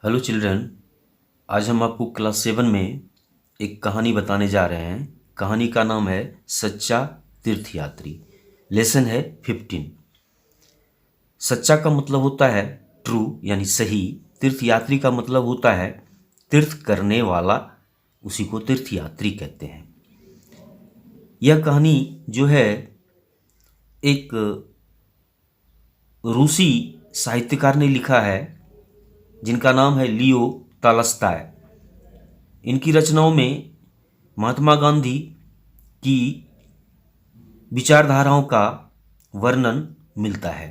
Hello children. आज हम आपको क्लास 7 में एक कहानी बताने जा रहे हैं। कहानी का नाम है सच्चा तीर्थयात्री। लेसन है 15। सच्चा का मतलब होता है ट्रू यानी सही। तीर्थयात्री का मतलब होता है तीर्थ करने वाला, उसी को तीर्थयात्री कहते हैं। यह कहानी जो है एक रूसी साहित्यकार ने लिखा है जिनका नाम है लियो तालस्ताय। इनकी रचनाओं में महात्मा गांधी की विचारधाराओं का वर्णन मिलता है।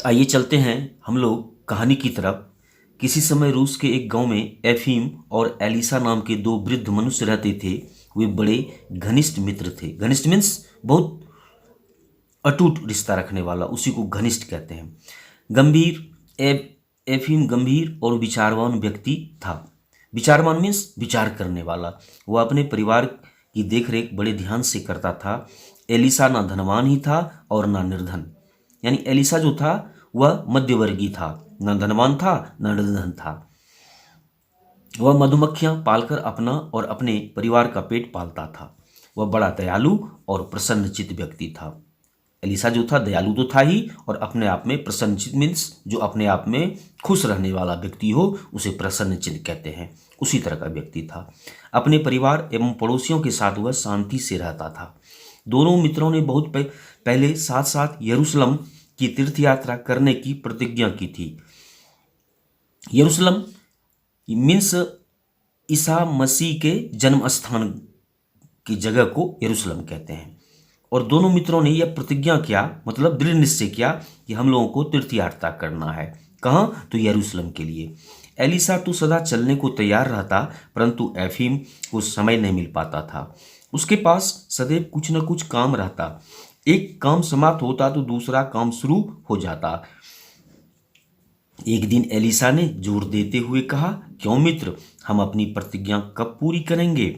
आइए चलते हैं हम लोग कहानी की तरफ। किसी समय रूस के एक गांव में एफीम और एलिसा नाम के दो वृद्ध मनुष्य रहते थे। वे बड़े घनिष्ठ मित्र थे। घनिष्ठ मीन्स बहुत अटूट रिश्ता रखने वाला, उसी को घनिष्ठ कहते हैं। गंभीर एफीम गंभीर और विचारवान व्यक्ति था। विचारवान मीन्स विचार करने वाला। वह अपने परिवार की देखरेख बड़े ध्यान से करता था। एलिसा ना धनवान ही था और ना निर्धन, यानी एलिसा जो था वह मध्यवर्गीय था, ना धनवान था ना निर्धन था। वह मधुमक्खियां पालकर अपना और अपने परिवार का पेट पालता था। वह बड़ा दयालु और प्रसन्नचित्त व्यक्ति था। एलिसा जो था दयालु तो था ही, और अपने आप में प्रसन्नचित्त मीन्स जो अपने आप में खुश रहने वाला व्यक्ति हो उसे प्रसन्नचित्त कहते हैं। उसी तरह का व्यक्ति था। अपने परिवार एवं पड़ोसियों के साथ वह शांति से रहता था। दोनों मित्रों ने बहुत पहले साथ साथ यरूशलेम की तीर्थ यात्रा करने की प्रतिज्ञा की थी। यरूशलेम मीन्स ईसा मसीह के जन्म स्थान की जगह को यरूशलेम कहते हैं। और दोनों मित्रों ने यह प्रतिज्ञा किया, मतलब दृढ़ निश्चय किया कि हम लोगों को तीर्थ यात्रा करना है। कहाँ? तो यरूशलेम के लिए। एलिसा तो सदा चलने को तैयार रहता, परंतु एफीम को समय नहीं मिल पाता था। उसके पास सदैव कुछ न कुछ काम रहता। एक काम समाप्त होता तो दूसरा काम शुरू हो जाता। एक दिन एलिसा ने जोर देते हुए कहा, क्यों मित्र, हम अपनी प्रतिज्ञा कब पूरी करेंगे?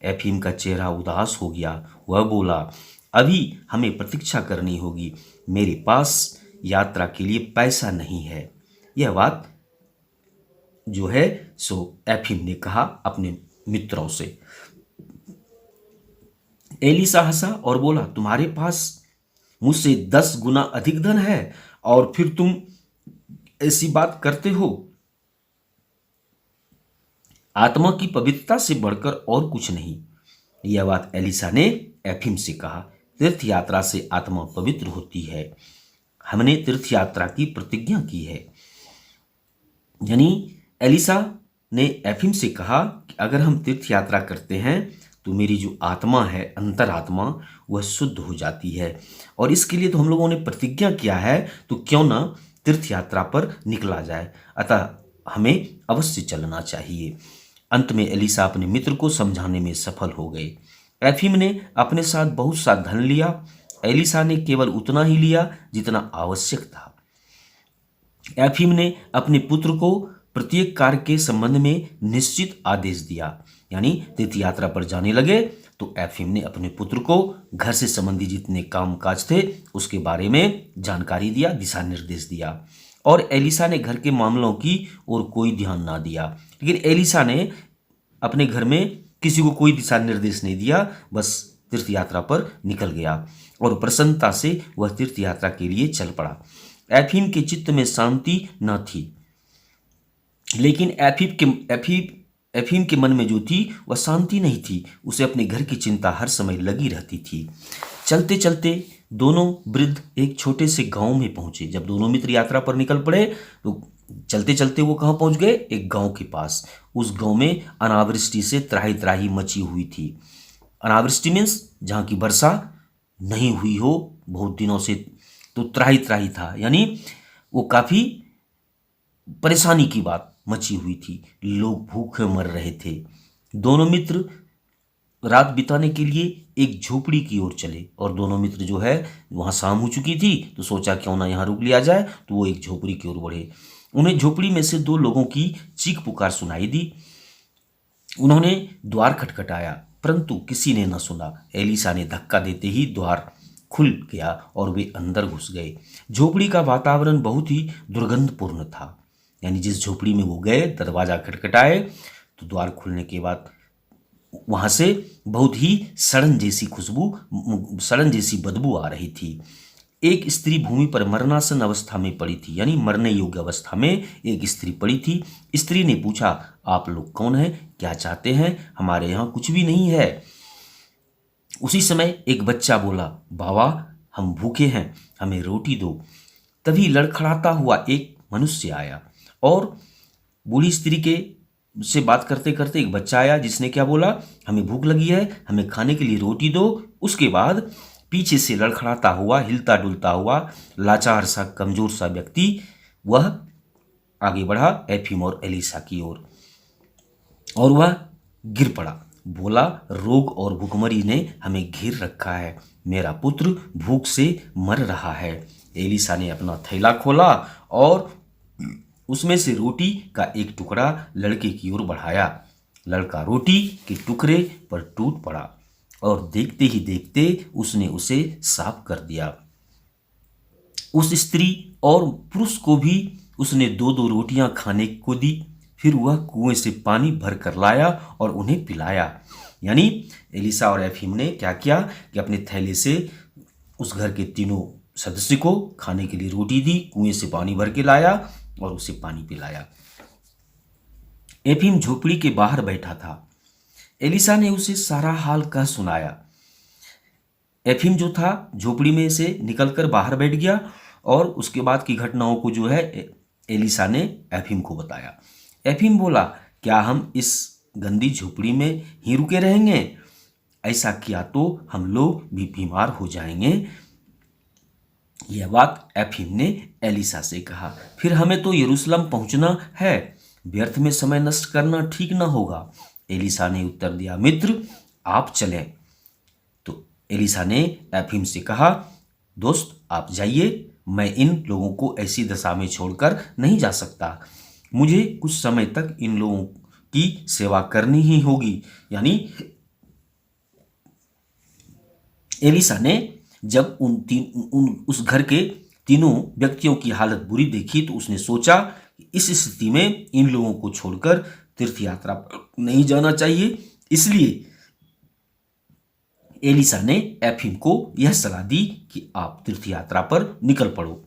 एफीम का चेहरा उदास हो गया। वह बोला, अभी हमें प्रतीक्षा करनी होगी। मेरे पास यात्रा के लिए पैसा नहीं है। यह बात जो है सो एफीम ने कहा अपने मित्रों से। एलिसा हंसा और बोला, तुम्हारे पास मुझसे 10 गुना अधिक धन है और फिर तुम ऐसी बात करते हो। आत्मा की पवित्रता से बढ़कर और कुछ नहीं। यह बात एलिसा ने एफीम से कहा। तीर्थ यात्रा से आत्मा पवित्र होती है। हमने तीर्थ यात्रा की प्रतिज्ञा की है। यानी एलिसा ने एफीम से कहा कि अगर हम तीर्थ यात्रा करते हैं तो मेरी जो आत्मा है, अंतरात्मा, वह शुद्ध हो जाती है। और इसके लिए तो हम लोगों ने प्रतिज्ञा किया है, तो क्यों ना तीर्थ यात्रा पर निकला जाए। अतः हमें अवश्य चलना चाहिए। अंत में एलिसा अपने मित्र को समझाने में सफल हो गए। एफीम ने अपने साथ बहुत सा धन लिया। एलिसा ने केवल उतना ही लिया जितना आवश्यक था। एफीम ने अपने पुत्र को प्रत्येक कार्य के संबंध में निश्चित आदेश दिया। यानी तीर्थ यात्रा पर जाने लगे तो एफीम ने अपने पुत्र को घर से संबंधी जितने काम काज थे उसके बारे में जानकारी दिया, दिशा निर्देश दिया। और एलिसा ने घर के मामलों की ओर कोई ध्यान ना दिया। लेकिन एलिसा ने अपने घर में किसी को कोई दिशा निर्देश नहीं दिया, बस तीर्थ यात्रा पर निकल गया और प्रसन्नता से वह तीर्थ यात्रा के लिए चल पड़ा। एफीम के चित्त में शांति न थी, लेकिन एफीम के मन में जो थी वह शांति नहीं थी। उसे अपने घर की चिंता हर समय लगी रहती थी। चलते चलते दोनों वृद्ध एक छोटे से गांव में पहुंचे। जब दोनों मित्र यात्रा पर निकल पड़े तो चलते चलते वो कहाँ पहुंच गए? एक गांव के पास। उस गांव में अनावृष्टि से त्राही त्राही मची हुई थी। अनावृष्टि मीन्स जहाँ की वर्षा नहीं हुई हो बहुत दिनों से, तो त्राही त्राही था, यानी वो काफी परेशानी की बात मची हुई थी। लोग भूखे मर रहे थे। दोनों मित्र रात बिताने के लिए एक झोपड़ी की ओर चले, और दोनों मित्र जो है वहां शाम हो चुकी थी तो सोचा क्यों ना यहाँ रुक लिया जाए, तो वो एक झोपड़ी की ओर बढ़े। उन्हें झोपड़ी में से दो लोगों की चीख पुकार सुनाई दी। उन्होंने द्वार खटखटाया, परंतु किसी ने न सुना। एलिसा ने धक्का देते ही द्वार खुल गया और वे अंदर घुस गए। झोपड़ी का वातावरण बहुत ही दुर्गंधपूर्ण था। यानी जिस झोपड़ी में वो गए, दरवाज़ा खटखटाए तो द्वार खुलने के बाद वहाँ से बहुत ही सड़न जैसी बदबू आ रही थी। एक स्त्री भूमि पर मरणासन अवस्था में पड़ी थी, यानी मरने योग्य अवस्था में एक स्त्री पड़ी थी। स्त्री ने पूछा, आप लोग कौन हैं, क्या चाहते हैं? हमारे यहाँ कुछ भी नहीं है। उसी समय एक बच्चा बोला, बाबा हम भूखे हैं, हमें रोटी दो। तभी लड़खड़ाता हुआ एक मनुष्य आया और बूढ़ी स्त्री के से बात करते करते एक बच्चा आया, जिसने क्या बोला, हमें भूख लगी है, हमें खाने के लिए रोटी दो। उसके बाद पीछे से लड़खड़ाता हुआ, हिलता डुलता हुआ, लाचार सा, कमजोर सा व्यक्ति वह आगे बढ़ा एफिम और एलिसा की ओर और वह गिर पड़ा। बोला, रोग और भूखमरी ने हमें घेर रखा है, मेरा पुत्र भूख से मर रहा है। एलिसा ने अपना थैला खोला और उसमें से रोटी का एक टुकड़ा लड़के की ओर बढ़ाया। लड़का रोटी के टुकड़े पर टूट पड़ा और देखते ही देखते उसने उसे साफ कर दिया। उस स्त्री और पुरुष को भी उसने दो दो रोटियां खाने को दी। फिर वह कुएं से पानी भर कर लाया और उन्हें पिलाया। यानी एलिसा और एफिम ने क्या किया कि अपने थैले से उस घर के तीनों सदस्य को खाने के लिए रोटी दी, कुएं से पानी भर के लाया और उसे पानी पिलाया। एफिम झोपड़ी के बाहर बैठा था। एलिसा ने उसे सारा हाल कह सुनाया। एफिम जो था झोपड़ी में से निकलकर बाहर बैठ गया और उसके बाद की घटनाओं को जो है एलिसा ने एफिम को बताया। एफिम बोला, क्या हम इस गंदी झोपड़ी में ही रुके रहेंगे? ऐसा किया तो हम लोग भी बीमार हो जाएंगे। यह बात एफिम ने एलिसा से कहा। फिर हमें तो यरूशलेम पहुंचना है, व्यर्थ में समय नष्ट करना ठीक न होगा। एलिसा ने उत्तर दिया, मित्र आप चलें। तो एलिसा ने एफिम से कहा, दोस्त आप जाइए, मैं इन लोगों को ऐसी दशा में छोड़कर नहीं जा सकता। मुझे कुछ समय तक इन लोगों की सेवा करनी ही होगी। यानी एलिसा ने जब उस घर के तीनों व्यक्तियों की हालत बुरी देखी तो उसने सोचा कि इस स्थिति में इन लोगों को छोड़कर तीर्थ यात्रा पर नहीं जाना चाहिए। इसलिए एलिसा ने एफिम को यह सलाह दी कि आप तीर्थ यात्रा पर निकल पड़ो।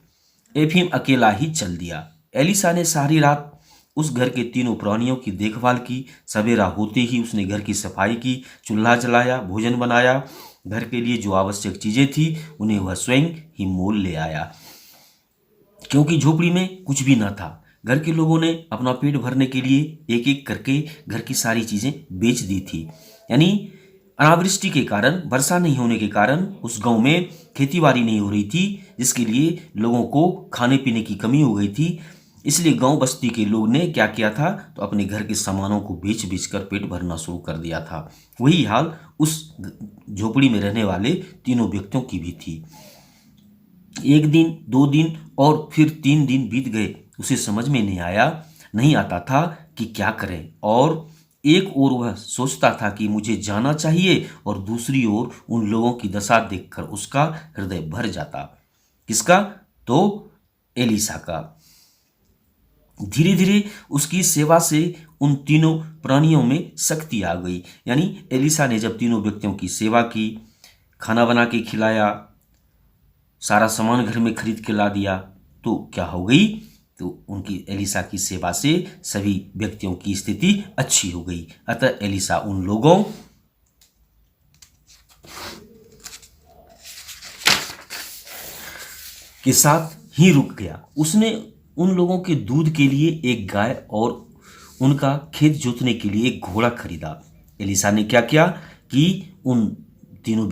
एफिम अकेला ही चल दिया। एलिसा ने सारी रात उस घर के तीनों प्राणियों की देखभाल की। सवेरा होते ही उसने घर की सफाई की, चूल्हा जलाया, भोजन बनाया। घर के लिए जो आवश्यक चीजें थी उन्हें वह स्वयं ही मोल ले आया, क्योंकि झोपड़ी में कुछ भी न था। घर के लोगों ने अपना पेट भरने के लिए एक एक करके घर की सारी चीजें बेच दी थी। यानी अनावृष्टि के कारण, वर्षा नहीं होने के कारण उस गांव में खेतीबाड़ी नहीं हो रही थी, जिसके लिए लोगों को खाने पीने की कमी हो गई थी। इसलिए गांव बस्ती के लोग ने क्या किया था, तो अपने घर के सामानों को बेच बेच कर पेट भरना शुरू कर दिया था। वही हाल उस झोपड़ी में रहने वाले तीनों व्यक्तियों की भी थी। एक दिन, 2 दिन और फिर 3 दिन बीत गए। उसे समझ में नहीं आता था कि क्या करें। और एक ओर वह सोचता था कि मुझे जाना चाहिए और दूसरी ओर उन लोगों की दशा देखकर उसका हृदय भर जाता। किसका? तो एलिसा का। धीरे धीरे उसकी सेवा से उन तीनों प्राणियों में शक्ति आ गई। यानी एलिसा ने जब तीनों व्यक्तियों की सेवा की, खाना बना के खिलाया, सारा सामान घर में खरीद के ला दिया, तो क्या हो गई, तो उनकी एलिसा की सेवा से सभी व्यक्तियों की स्थिति अच्छी हो गई। अतः एलिसा उन लोगों के साथ ही रुक गया। उसने उन लोगों के दूध के लिए एक गाय और उनका खेत जोतने के लिए एक घोड़ा खरीदा। एलिसा ने क्या किया कि उन तीनों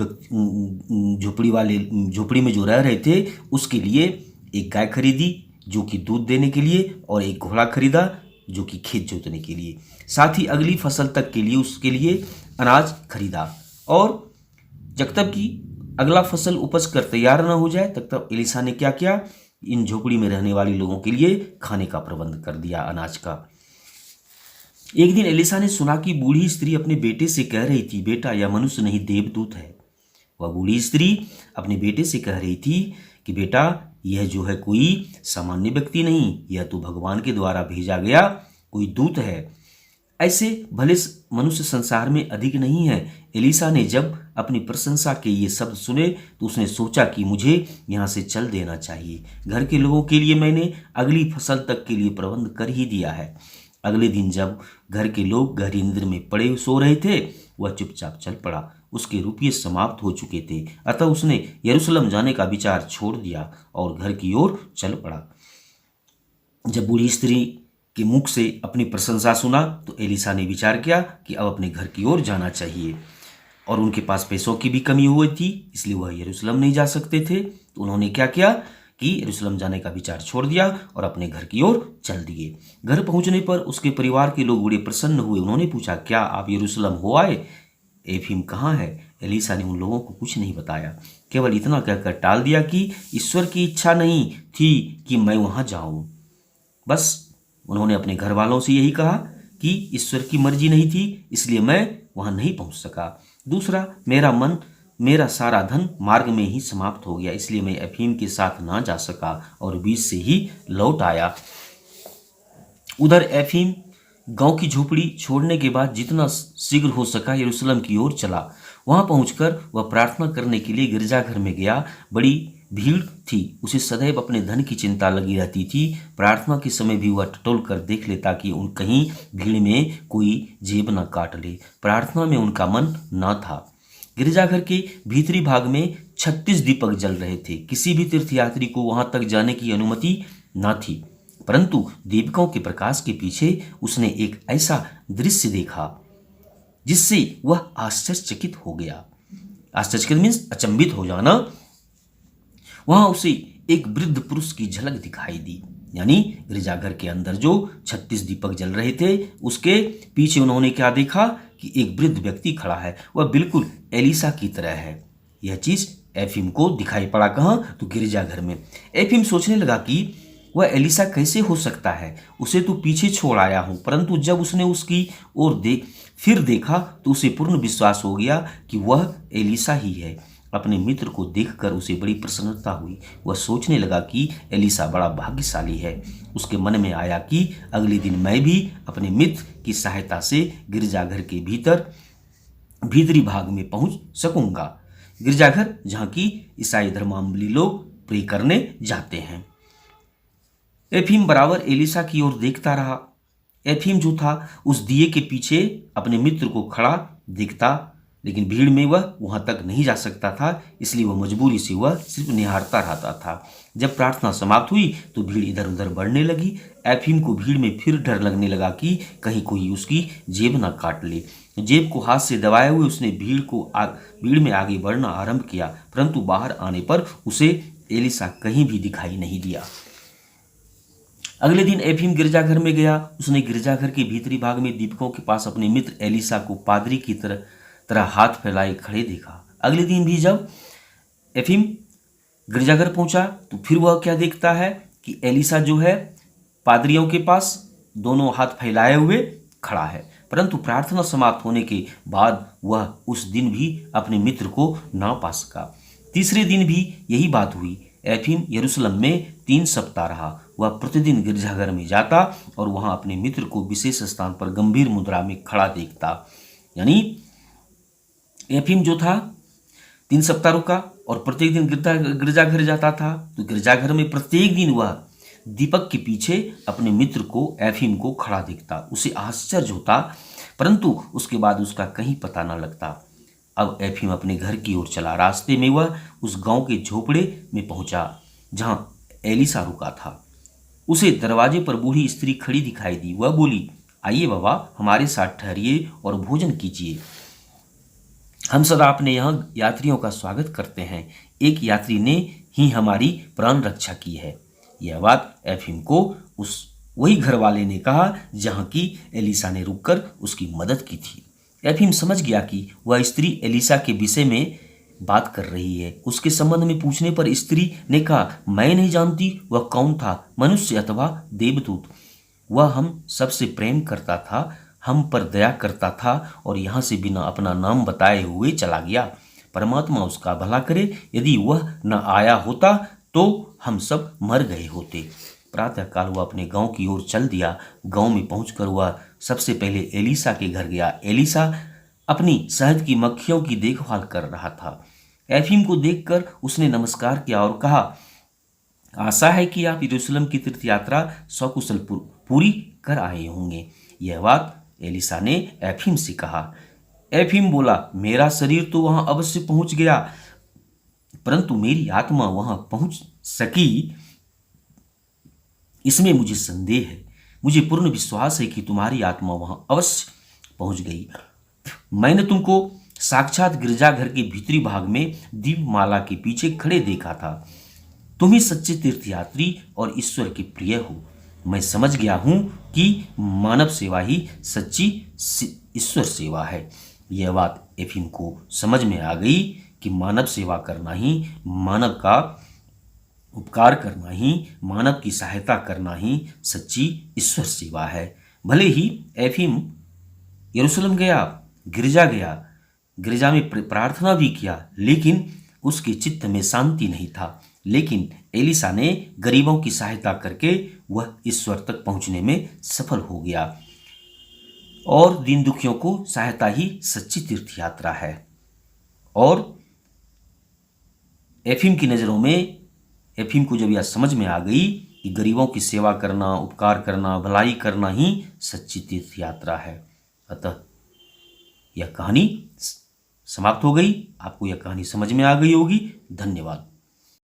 झोपड़ी में जो रह रहे थे उसके लिए एक गाय खरीदी जो कि दूध देने के लिए, और एक घोड़ा खरीदा जो कि खेत जोतने के लिए। साथ ही अगली फसल तक के लिए उसके लिए अनाज खरीदा। और जब तक कि अगला फसल उपज कर तैयार न हो जाए तब तक एलिसा ने क्या किया, इन झोपड़ी में रहने वाले लोगों के लिए खाने का प्रबंध कर दिया, अनाज का। एक दिन एलिसा ने सुना कि बूढ़ी स्त्री अपने बेटे से कह रही थी, बेटा यह मनुष्य नहीं देवदूत है। वह बूढ़ी स्त्री अपने बेटे से कह रही थी कि बेटा यह जो है कोई सामान्य व्यक्ति नहीं, यह तो भगवान के द्वारा भेजा गया कोई दूत है। ऐसे भले मनुष्य संसार में अधिक नहीं है। एलिसा ने जब अपनी प्रशंसा के ये शब्द सुने तो उसने सोचा कि मुझे यहाँ से चल देना चाहिए। घर के लोगों के लिए मैंने अगली फसल तक के लिए प्रबंध कर ही दिया है। अगले दिन जब घर के लोग गहरी नींद में पड़े सो रहे थे, वह चुपचाप चल पड़ा। उसके रुपये समाप्त हो चुके थे, अतः उसने यरूशलेम जाने का विचार छोड़ दिया और घर की ओर चल पड़ा। जब बूढ़ी स्त्री के मुख से अपनी प्रशंसा सुना तो एलिसा ने विचार किया कि अब अपने घर की ओर जाना चाहिए, और उनके पास पैसों की भी कमी हुई थी, इसलिए वह यरूशलेम नहीं जा सकते थे। तो उन्होंने क्या किया कि यरूशलेम जाने का विचार छोड़ दिया और अपने घर की ओर चल दिए। घर पहुंचने पर उसके परिवार के लोग बड़े प्रसन्न हुए। उन्होंने पूछा, क्या आप यरूशलेम हो आए? एफीम कहाँ है? एलिसा ने उन लोगों को कुछ नहीं बताया, केवल इतना कहकर टाल दिया कि ईश्वर की इच्छा नहीं थी कि मैं वहां जाऊं। बस उन्होंने अपने घर वालों से यही कहा कि ईश्वर की मर्जी नहीं थी, इसलिए मैं वहां नहीं पहुंच सका। दूसरा, मेरा सारा धन मार्ग में ही समाप्त हो गया, इसलिए मैं एफीम के साथ ना जा सका और बीच से ही लौट आया। उधर एफीम गांव की झोपड़ी छोड़ने के बाद जितना शीघ्र हो सका यरूशलेम की ओर चला। वहां पहुंचकर वह प्रार्थना करने के लिए गिरजाघर में गया। बड़ी भीड़ थी, उसे सदैव अपने धन की चिंता लगी रहती थी। प्रार्थना के समय भी वह टटोल कर देख लेता कि कहीं भीड़ में कोई जेब न काट ले। प्रार्थना में उनका मन न था। गिरजाघर के भीतरी भाग में 36 दीपक जल रहे थे। किसी भी तीर्थयात्री को वहां तक जाने की अनुमति न थी, परंतु दीपकों के प्रकाश के पीछे उसने एक ऐसा दृश्य देखा जिससे वह आश्चर्यचकित हो गया। आश्चर्यचकित मीन्स अचंभित हो जाना। वहां उसे एक वृद्ध पुरुष की झलक दिखाई दी, यानी गिरजाघर के अंदर जो 36 दीपक जल रहे थे उसके पीछे उन्होंने क्या देखा कि एक वृद्ध व्यक्ति खड़ा है। वह बिल्कुल एलिसा की तरह है। यह चीज एफीम को दिखाई पड़ा। कहां? तो गिरजाघर में। एफीम सोचने लगा कि वह एलिसा कैसे हो सकता है, उसे तो पीछे छोड़ आया हूं। परंतु जब उसने उसकी ओर फिर देखा तो उसे पूर्ण विश्वास हो गया कि वह एलिसा ही है। अपने मित्र को देखकर उसे बड़ी प्रसन्नता हुई। वह सोचने लगा कि एलिसा बड़ा भाग्यशाली है। उसके मन में आया कि अगले दिन मैं भी अपने मित्र की सहायता से गिरजाघर के भीतरी भाग में पहुंच सकूंगा। गिरजाघर जहां की ईसाई धर्मावलंबी लोग प्रे करने जाते हैं। एफीम बराबर एलिसा की ओर देखता रहा। एफीम जो था उस दिए के पीछे अपने मित्र को खड़ा देखता, लेकिन भीड़ में वह वहां तक नहीं जा सकता था, इसलिए वह मजबूरी से वह सिर्फ निहारता रहता था। जब प्रार्थना समाप्त हुई तो भीड़ इधर उधर बढ़ने लगी। एफीम को भीड़ में फिर डर लगने लगा कि कहीं कोई उसकी जेब ना काट ले। जेब को हाथ से दबाए हुए उसने भीड़ में आगे बढ़ना आरंभ किया, परंतु बाहर आने पर उसे एलिसा कहीं भी दिखाई नहीं दिया। अगले दिन एफीम गिरजाघर में गया। उसने गिरजाघर के भीतरी भाग में दीपकों के पास अपने मित्र एलिसा को पादरी की तरह हाथ फैलाए खड़े देखा। अगले दिन भी जब एफीम गिरजाघर पहुंचा तो फिर वह क्या देखता है कि एलिसा जो है पादरियों के पास दोनों हाथ फैलाए हुए खड़ा है। परंतु प्रार्थना समाप्त होने के बाद वह उस दिन भी अपने मित्र को ना पा सका। तीसरे दिन भी यही बात हुई। एफीम यरूशलेम में 3 सप्ताह रहा। वह प्रतिदिन गिरजाघर में जाता और वहां अपने मित्र को विशेष स्थान पर गंभीर मुद्रा में खड़ा देखता। यानी एफीम जो था 3 सप्ताह रुका और प्रत्येक दिन गिरजाघर जाता था। तो गिरजाघर में प्रत्येक दिन वह दीपक के पीछे अपने मित्र को एफीम को खड़ा देखता। उसे आश्चर्य होता, परंतु उसके बाद उसका कहीं पता न लगता। अब एफीम अपने घर की ओर चला। रास्ते में वह उस गांव के झोपड़े में पहुंचा जहां एलिसा रुका था। उसे दरवाजे पर बूढ़ी स्त्री खड़ी दिखाई दी। वह बोली, आइए बाबा, हमारे साथ ठहरिए और भोजन कीजिए। हम सदा अपने यहाँ यात्रियों का स्वागत करते हैं। एक यात्री ने ही हमारी प्राण रक्षा की है। यह बात एफीम को उस वही घर वाले ने कहा जहां की एलिसा ने रुककर उसकी मदद की थी। एफीम समझ गया कि वह स्त्री एलिसा के विषय में बात कर रही है। उसके संबंध में पूछने पर स्त्री ने कहा, मैं नहीं जानती वह कौन था, मनुष्य अथवा देवदूत। वह हम सबसे प्रेम करता था, हम पर दया करता था और यहाँ से बिना अपना नाम बताए हुए चला गया। परमात्मा उसका भला करे। यदि वह न आया होता तो हम सब मर गए होते। प्रातःकाल वह अपने गांव की ओर चल दिया। गांव में पहुंचकर वह सबसे पहले एलिसा के घर गया। एलिसा अपनी शहद की मक्खियों की देखभाल कर रहा था। एफीम को देखकर उसने नमस्कार किया और कहा, आशा है कि आप यरूशलेम की तीर्थ यात्रा सकुशल पूरी कर आए होंगे। यह बात एलिसा ने एफीम से कहा। एफीम बोला, मेरा शरीर तो वहां अवश्य पहुंच गया, परंतु मेरी आत्मा वहां पहुंच सकी इसमें मुझे संदेह है। मुझे पूर्ण विश्वास है कि तुम्हारी आत्मा वहां अवश्य पहुंच गई। मैंने तुमको साक्षात गिरजाघर के भीतरी भाग में दीपमाला के पीछे खड़े देखा था। तुम ही सच्चे तीर्थयात्री और ईश्वर के प्रिय हो। मैं समझ गया हूं कि मानव सेवा ही सच्ची ईश्वर सेवा है। यह बात एफिम को समझ में आ गई कि मानव सेवा करना ही, मानव का उपकार करना ही, मानव की सहायता करना ही सच्ची ईश्वर सेवा है। भले ही एफिम यरूशलेम गया, गिरजा गया, गिरजा में प्रार्थना भी किया, लेकिन उसके चित्त में शांति नहीं था। लेकिन एलिसा ने गरीबों की सहायता करके वह ईश्वर तक पहुंचने में सफल हो गया। और दीन दुखियों को सहायता ही सच्ची तीर्थ यात्रा है। और एफिम की नज़रों में, एफिम को जब यह समझ में आ गई कि गरीबों की सेवा करना, उपकार करना, भलाई करना ही सच्ची तीर्थ यात्रा है, अतः यह कहानी समाप्त हो गई। आपको यह कहानी समझ में आ गई होगी। धन्यवाद।